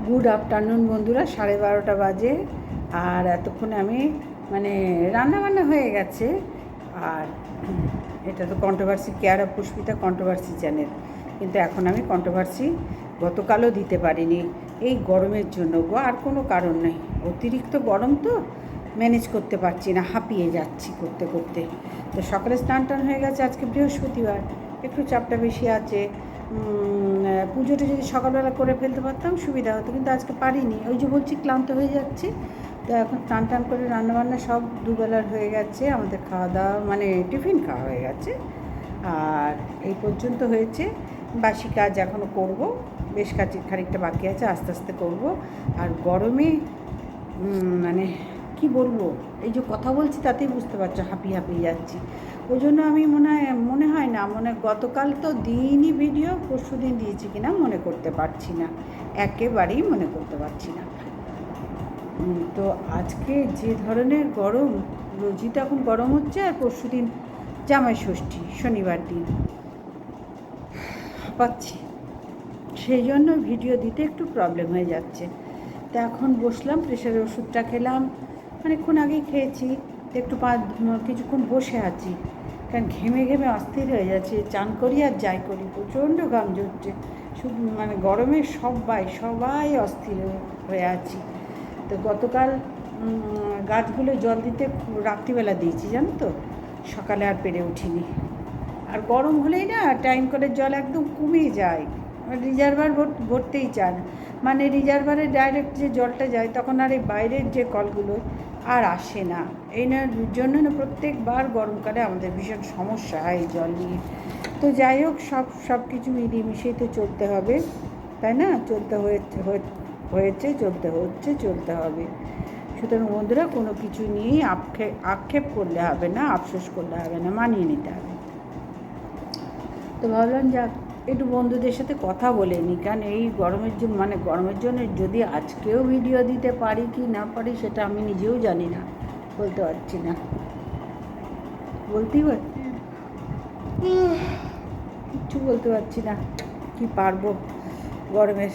Good afternoon বন্ধুরা, 12:30 বাজে। আর এতক্ষণে আমি রান্নাবান্না হয়ে গেছে। আর এটা তো controversy care of Pushpita controversy channel, কিন্তু এখন আমি কন্ট্রোভার্সি গতকালও দিতে পারিনি এই গরমের জন্য গো, আর কোনো কারণ নেই। অতিরিক্ত গরম তো ম্যানেজ করতে পারছি না, হাঁপিয়ে যাচ্ছি করতে করতে। তো সকালে স্নান টান হয়ে গেছে, আজকে বৃহস্পতিবার, একটু চাপটা বেশি আছে। পুজোটা যদি সকালবেলা করে ফেলতে পারতাম সুবিধা হতো, কিন্তু আজকে পারিনি। ওই যে বলছি ক্লান্ত হয়ে যাচ্ছি। তো এখন টান টান করে রান্নাবান্না সব দুবেলার হয়ে গেছে, আমাদের খাওয়া দাওয়া টিফিন খাওয়া হয়ে গেছে। আর এই পর্যন্ত হয়েছে। বাসি কাজ এখনও করব, বেশ খানিকটা বাকি আছে, আস্তে আস্তে করব। আর গরমে কি বলবো, এই যে কথা বলছি তাতেই বুঝতে পারছো হাঁপিয়ে যাচ্ছি। ওই জন্য আমি মনে হয় না, গতকাল তো দিনই ভিডিও, পরশু দিন দিয়েছি কিনা মনে করতে পারছি না, একেবারেই মনে করতে পারছি না। তো আজকে যে ধরনের গরম, রোজই তো এখন গরম হচ্ছে। আর পরশু দিন জামাই ষষ্ঠী, শনিবার দিন পাচ্ছি, সেই জন্য ভিডিও দিতে একটু প্রবলেম হয়ে যাচ্ছে। তো এখন বসলাম, প্রেশারের ওষুধটা খেলাম, অনেকক্ষণ আগেই খেয়েছি। একটু কিছুক্ষণ বসে আছি, কারণ ঘেমে অস্থির হয়ে যাচ্ছে। চান করি আর যাই করি, প্রচণ্ড ঘাম ঝরছে। শুধু গরমে সবাই অস্থির হয়ে আছি। তো গতকাল গাছগুলো জল দিতে রাত্রিবেলা দিয়েছি, জানো তো, সকালে আর পেরে উঠিনি। আর গরম হলেই না টাইম করে জল একদম কমে যায়, রিজার্ভার ভরতেই চায় না। রিজার্ভারে ডাইরেক্ট যে জলটা যায়, তখন আর এই বাইরের যে কলগুলো আর আসে না। এই জন্য না প্রত্যেকবার গরমকালে আমাদের ভীষণ সমস্যা হয় এই জল নিয়ে। তো যাই হোক, সব কিছু মিলিয়ে মিশিয়ে তো চলতে হবে, তাই না? চলতে হয়েছে, চলতে হবে। সুতরাং বন্ধুরা, কোনো কিছু নিয়েই আক্ষেপ করলে হবে না, আফসোস করলে হবে না, মানিয়ে নিতে হবে। তো ভাবলাম যাক, একটু বন্ধুদের সাথে কথা বলে নিই, কারণ এই গরমের জন্য যদি আজকেও ভিডিও দিতে পারি কি না পারি সেটা আমি নিজেও জানি না, বলতে পারছি না, বলতেই পারছি কিচ্ছু বলতে পারছি না, কি পারবো গরমের।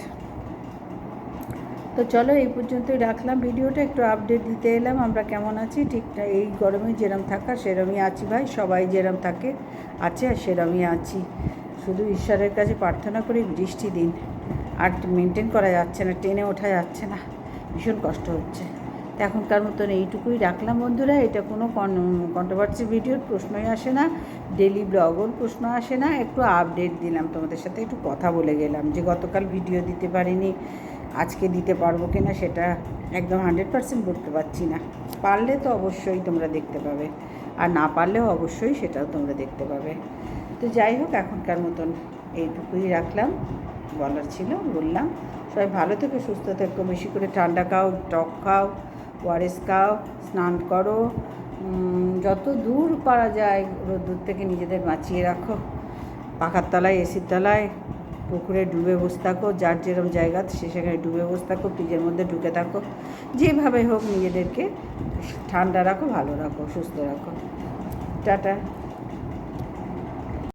তো চলো, এই পর্যন্তই রাখলাম ভিডিওটা, একটু আপডেট দিতে এলাম আমরা কেমন আছি। ঠিকঠাক এই গরমে যেরম থাকা সেরমই আছি ভাই, সবাই যেরম থাকে আছে আর সেরমই আছি। শুধু ঈশ্বরের কাছে প্রার্থনা করি বৃষ্টি দিন, আর মেনটেন করা যাচ্ছে না, টেনে ওঠা যাচ্ছে না, ভীষণ কষ্ট হচ্ছে। তো এখনকার মতন এইটুকুই রাখলাম বন্ধুরা। এটা কোনো কন্ট্রোভার্সি ভিডিওর প্রশ্নই আসে না, ডেলি ব্লগের প্রশ্ন আসে না, একটু আপডেট দিলাম তোমাদের সাথে, একটু কথা বলে গেলাম যে গতকাল ভিডিও দিতে পারিনি, আজকে দিতে পারবো কি না সেটা একদম 100% বলতে পারছি না। পারলে তো অবশ্যই তোমরা দেখতে পাবে, আর না পারলেও অবশ্যই সেটাও তোমরা দেখতে পাবে। তো যাই হোক, এখনকার মতন এইটুকুই রাখলাম, বলার ছিল বললাম। সবাই ভালো থেকো, সুস্থ থেকো, বেশি করে ঠান্ডা খাও, টক খাও, ওআরএস খাও, স্নান করো, যত দূর পারা যায় রোদ্দুর থেকে নিজেদের বাঁচিয়ে রাখো। পাখার তলায়, এসির তলায়, পুকুরে ডুবে বসে থাকো, যার যেরকম জায়গা সেখানে ডুবে বসে থাকো, ফ্রিজের মধ্যে ঢুকে থাকো, যেভাবে হোক নিজেদেরকে ঠান্ডা রাখো, ভালো রাখো, সুস্থ রাখো। টাটা।